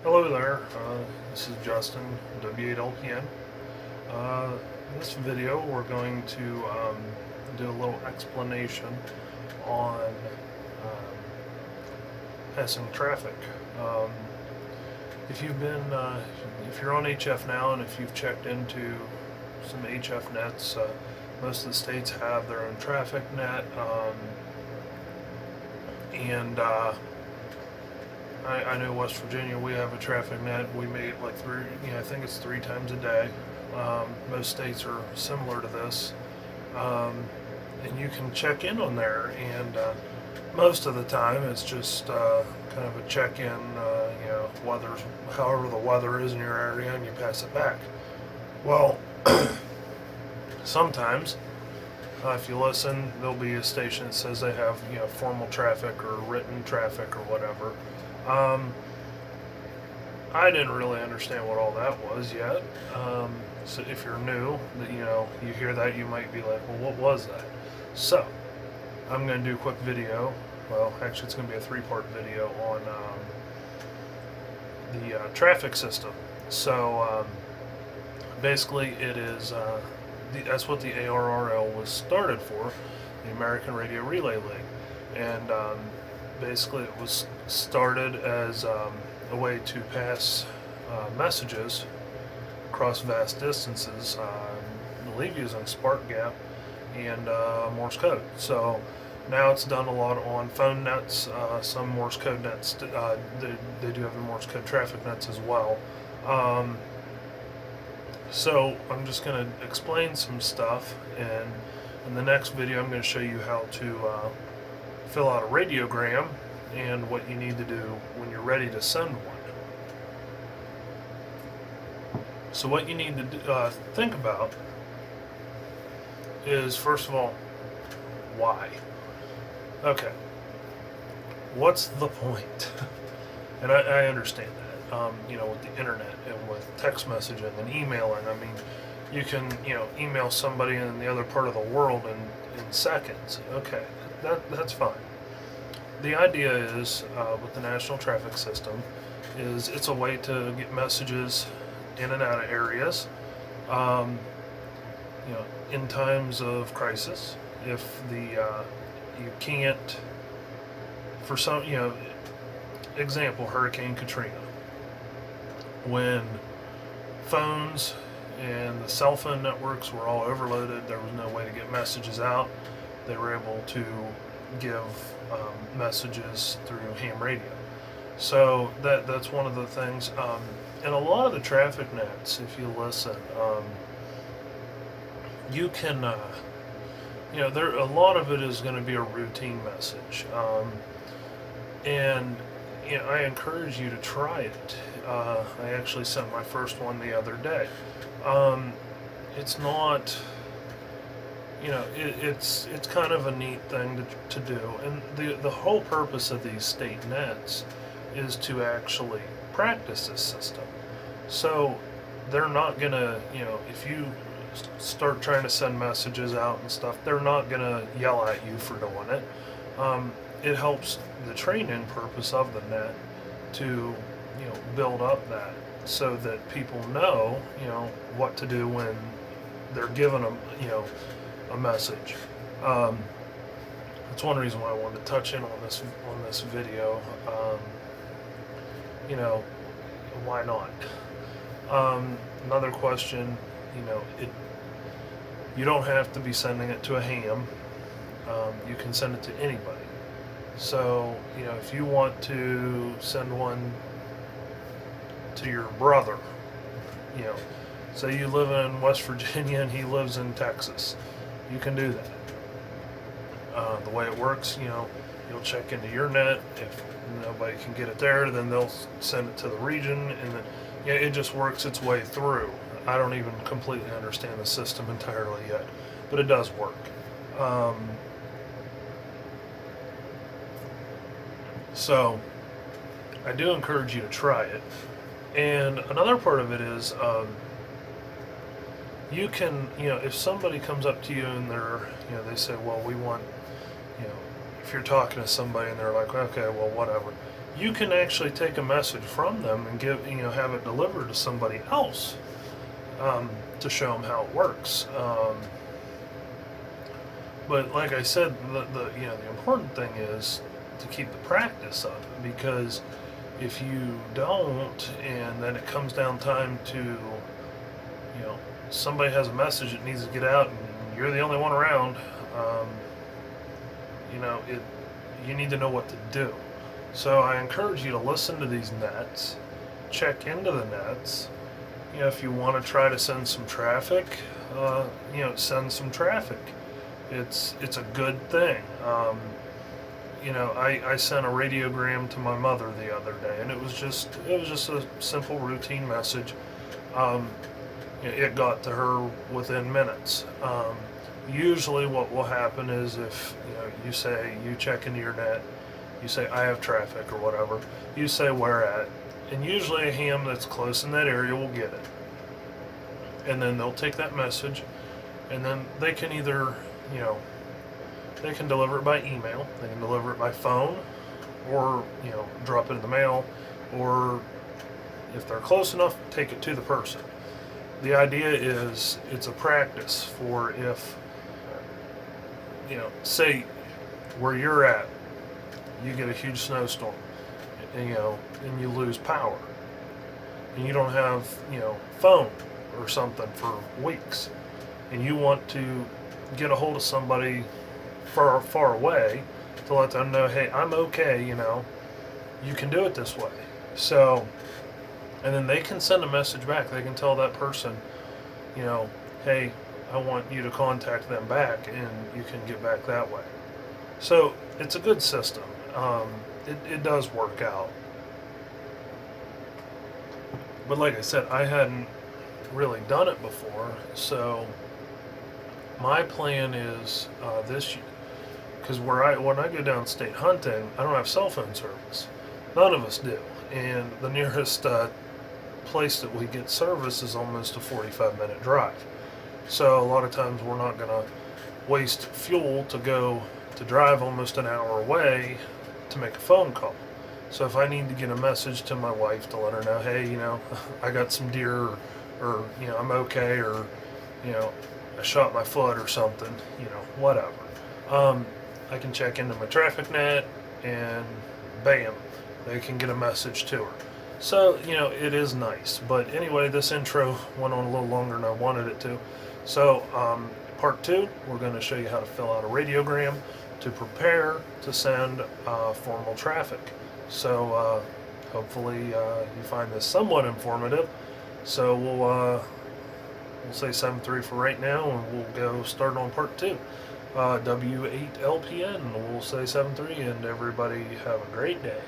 Hello there, this is Justin, W8LPN. In this video we're going to do a little explanation on passing traffic. Um, if you're on HF now and if you've checked into some HF nets, most of the states have their own traffic net, and I know West Virginia, we have a traffic net. We make it like I think it's 3 times a day. Most states are similar to this. And you can check in on there, and most of the time it's just kind of a check-in, weather's, however the weather is in your area, and you pass it back. Well, sometimes if you listen, there'll be a station that says they have formal traffic or written traffic or whatever. I didn't really understand what all that was yet. So if you're new, you hear that, you might be like, well, what was that? So I'm going to do a quick video. Well, actually, it's going to be a 3-part video on the traffic system. So basically, it is that's what the ARRL was started for, the American Radio Relay League, and basically it was started as a way to pass messages across vast distances, I believe using spark gap and Morse code. So now it's done a lot on phone nets, some Morse code nets, they do have the Morse code traffic nets as well. So I'm just going to explain some stuff, and in the next video I'm going to show you how to fill out a radiogram and what you need to do when you're ready to send one. So what you need to think about is, first of all, why? Okay, what's the point? And I understand that. With the internet and with text messaging and emailing, I mean, you can, email somebody in the other part of the world in seconds. Okay, that's fine. The idea is, with the National Traffic System, is it's a way to get messages in and out of areas, in times of crisis. If you can't, for some, example, Hurricane Katrina, when phones and the cell phone networks were all overloaded, there was no way to get messages out. They were able to give messages through ham radio. So that's one of the things. And a lot of the traffic nets, if you listen, you can, a lot of it is going to be a routine message. And I encourage you to try it. I actually sent my first one the other day. It's not, it's kind of a neat thing to do. And the whole purpose of these state nets is to actually practice this system. So they're not going to, if you start trying to send messages out and stuff, they're not going to yell at you for doing it. It helps the training purpose of the net to, build up that, so that people know, what to do when they're given a message. That's one reason why I wanted to touch in on this video. Why not? Another question, you don't have to be sending it to a ham. You can send it to anybody. So, if you want to send one to your brother, say you live in West Virginia and he lives in Texas, you can do that. The way it works, you'll check into your net. If nobody can get it there, then they'll send it to the region, and then it just works its way through. I don't even completely understand the system entirely yet, but it does work. So I do encourage you to try it. And another part of it is, you can, if somebody comes up to you and they say, well, we want, if you're talking to somebody and they're like, okay, well, whatever, you can actually take a message from them and have it delivered to somebody else, to show them how it works. But like I said, the important thing is to keep the practice up, because if you don't, and then it comes down time to, somebody has a message that needs to get out, and you're the only one around, it you need to know what to do. So I encourage you to listen to these nets, check into the nets. If you want to try to send some traffic, send some traffic. It's a good thing. I sent a radiogram to my mother the other day, and it was just a simple routine message. It got to her within minutes. Usually, what will happen is if you check into your net, you say I have traffic or whatever. You say where at, and usually a ham that's close in that area will get it, and then they'll take that message, and then they can either they can deliver it by email, they can deliver it by phone, or drop it in the mail, or if they're close enough, take it to the person. The idea is it's a practice for if say where you're at, you get a huge snowstorm, and you lose power, and you don't have phone or something for weeks, and you want to get a hold of somebody far away to let them know, hey, I'm okay, you can do it this way. So, and then they can send a message back. They can tell that person, hey, I want you to contact them back, and you can get back that way. So it's a good system. It does work out. But like I said, I hadn't really done it before, so my plan is this year, because when I go downstate hunting, I don't have cell phone service. None of us do, and the nearest place that we get service is almost a 45-minute drive. So a lot of times we're not going to waste fuel to drive almost an hour away to make a phone call. So if I need to get a message to my wife to let her know, hey, I got some deer, or I'm okay, or I shot my foot or something, whatever. I can check into my traffic net, and bam, they can get a message to her. So, it is nice. But anyway, this intro went on a little longer than I wanted it to. So, part 2, we're going to show you how to fill out a radiogram to prepare to send formal traffic. So, hopefully you find this somewhat informative. So we'll say 7.3 for right now, and we'll go start on part 2. W8LPN, we'll say 7.3, and everybody have a great day.